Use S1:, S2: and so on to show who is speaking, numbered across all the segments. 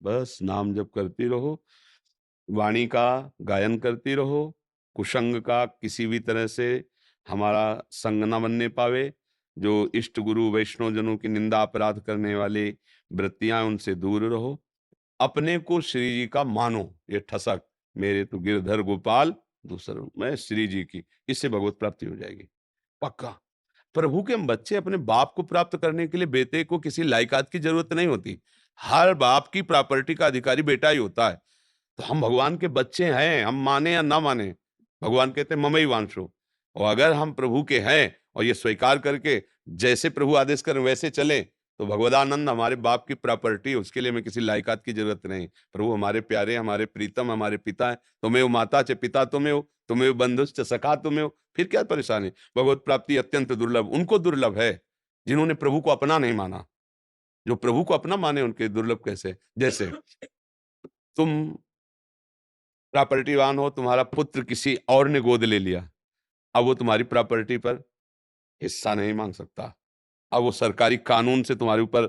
S1: बस नाम जप करती रहो, वाणी का गायन करती रहो, कुसंग का किसी भी तरह से हमारा संग ना बनने पावे। जो इष्ट गुरु वैष्णव जनों की निंदा अपराध करने वाली वृत्तियां, उनसे दूर रहो। अपने को श्री जी का मानो, ये ठसक, मेरे तो गिरधर गोपाल दूसरा मैं श्री जी की, इससे भगवत प्राप्ति हो जाएगी पक्का। प्रभु के हम बच्चे अपने बाप को प्राप्त करने के लिए बेटे को किसी लायकात की जरूरत नहीं होती। हर बाप की प्रॉपर्टी का अधिकारी बेटा ही होता है। तो हम भगवान के बच्चे हैं, हम माने या ना माने, भगवान कहते हैं ममई वांशो। और अगर हम प्रभु के हैं और ये स्वीकार करके जैसे प्रभु आदेश करें वैसे चले, तो भगवदानंद हमारे बाप की प्रॉपर्टी है, उसके लिए हमें किसी लायकात की जरूरत नहीं। प्रभु हमारे प्यारे, हमारे प्रीतम, हमारे पिता है। तुम्हें माता च पिता तुम्हें हो, तुम्हें बंधुश्च सखा तुम्हें हो, फिर क्या परेशानी। भगवत प्राप्ति अत्यंत दुर्लभ, उनको दुर्लभ है जिन्होंने प्रभु को अपना नहीं माना। जो प्रभु को अपना माने उनके दुर्लभ कैसे। जैसे तुम प्रॉपर्टीवान हो, तुम्हारा पुत्र किसी और ने गोद ले लिया, अब वो तुम्हारी प्रॉपर्टी पर हिस्सा नहीं मांग सकता। अब वो सरकारी कानून से तुम्हारे ऊपर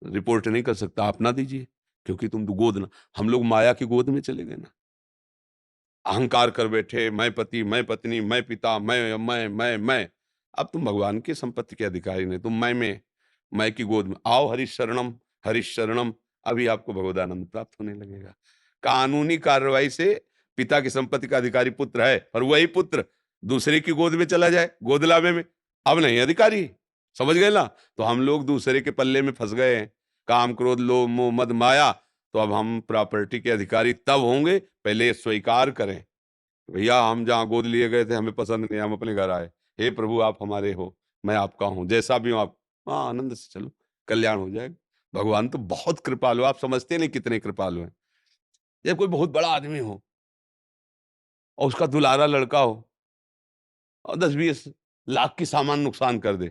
S1: रिपोर्ट नहीं कर सकता, अपना दीजिए, क्योंकि तुम तो गोद ना, हम लोग माया की गोद में चले गए ना। अहंकार कर बैठे, मैं पति, मैं पत्नी, मैं पिता, मैं। अब तुम भगवान की संपत्ति के अधिकारी नहीं, तुम मैं की गोद में आओ। हरिशरणम, हरिशरणम, अभी आपको भगवदानंद प्राप्त होने लगेगा। कानूनी कार्रवाई से पिता की संपत्ति का अधिकारी पुत्र है, और वही पुत्र दूसरे की गोद में चला जाए, गोदलावे में, अब नहीं अधिकारी। समझ गए ना। तो हम लोग दूसरे के पल्ले में फंस गए हैं, काम क्रोध लोभ मोह मद माया। तो अब हम प्रॉपर्टी के अधिकारी तब होंगे, पहले ये स्वीकार करें, भैया हम जहाँ गोद लिए गए थे हमें पसंद नहीं, हम अपने घर आए। हे प्रभु आप हमारे हो, मैं आपका हूँ, जैसा भी हूँ आप। हाँ, आनंद से चलो, कल्याण हो जाएगा। भगवान तो बहुत कृपालु, आप समझते नहीं कितने कृपालु हैं। जब कोई बहुत बड़ा आदमी हो और उसका दुलारा लड़का हो और 10-20 लाख की सामान नुकसान कर दे,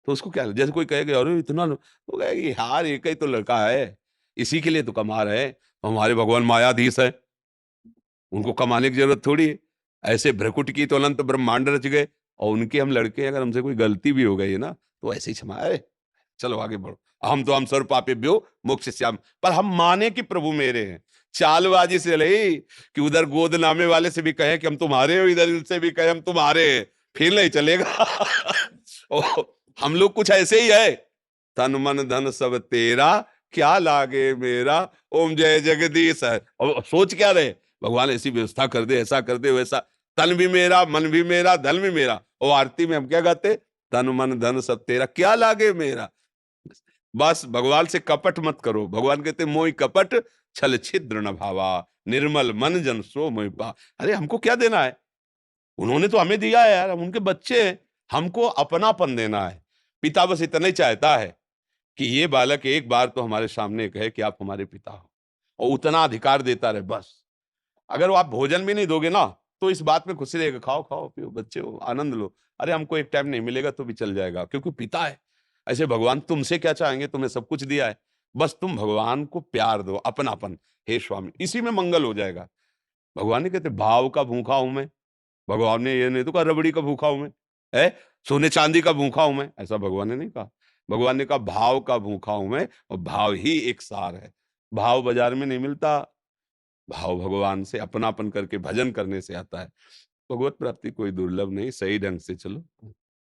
S1: तो उसको क्या, जैसे कोई कहेगा अरे इतना वो कहेगी यार एक ही तो लड़का है, इसी के लिए तो कमा रहे हैं। हमारे भगवान मायाधीश है, उनको कमाने की जरूरत थोड़ी है। ऐसे भ्रकुट की तो अनंत ब्रह्मांड रच गए, और उनके हम लड़के हैं, अगर हमसे कोई गलती भी हो गई है ना, तो ऐसे ही क्षमा, अरे चलो आगे बढ़ो, हम सर्व पापेभ्यो मोक्षयिष्यामि। पर हम माने कि प्रभु मेरे हैं। चालबाजी से चले कि उधर गोद नामे वाले से भी कहे कि हम तुम्हारे हो, इधर से भी कहे हम तुम्हारे हैं, फिर नहीं चलेगा। ओ, हम लोग कुछ ऐसे ही है, तन मन धन सब तेरा, क्या लागे मेरा, ओम जय जगदीश है। और सोच क्या रहे, भगवान ऐसी व्यवस्था कर दे, ऐसा कर दे, वैसा, तन भी मेरा, मन भी मेरा, धन भी मेरा। और आरती में हम क्या गाते, तन मन धन सब तेरा, क्या लागे मेरा। बस भगवान से कपट मत करो। भगवान कहते मोहि कपट छल छिद्र न भावा, निर्मल मन जन सो मोहि पा। अरे हमको क्या देना है, उन्होंने तो हमें दिया है यार, हम उनके बच्चे हैं। हमको अपनापन देना है। पिता बस इतना ही चाहता है कि ये बालक एक बार तो हमारे सामने कहे कि आप हमारे पिता हो, और उतना अधिकार देता रहे बस। अगर वो आप भोजन भी नहीं दोगे ना, तो इस बात में खुशी रहेगा, खाओ खाओ पियो बच्चे हो, आनंद लो। अरे हमको एक टाइम नहीं मिलेगा तो भी चल जाएगा, क्योंकि पिता है। ऐसे भगवान तुमसे क्या चाहेंगे, तुम्हें सब कुछ दिया है, बस तुम भगवान को प्यार दो, अपनापन। हे स्वामी, इसी में मंगल हो जाएगा। भगवान ने कहते भाव का भूखा हूं मैं। भगवान ने ये नहीं तो कहा रबड़ी का भूखा हूं मैं, है सोने चांदी का भूखा हूं मैं, ऐसा भगवान ने नहीं कहा। भगवान ने कहा भाव का भूखा हूं मैं, और भाव ही एक सार है। भाव बाजार में नहीं मिलता, भाव भगवान से अपनापन करके भजन करने से आता है। भगवत प्राप्ति कोई दुर्लभ नहीं, सही ढंग से चलो।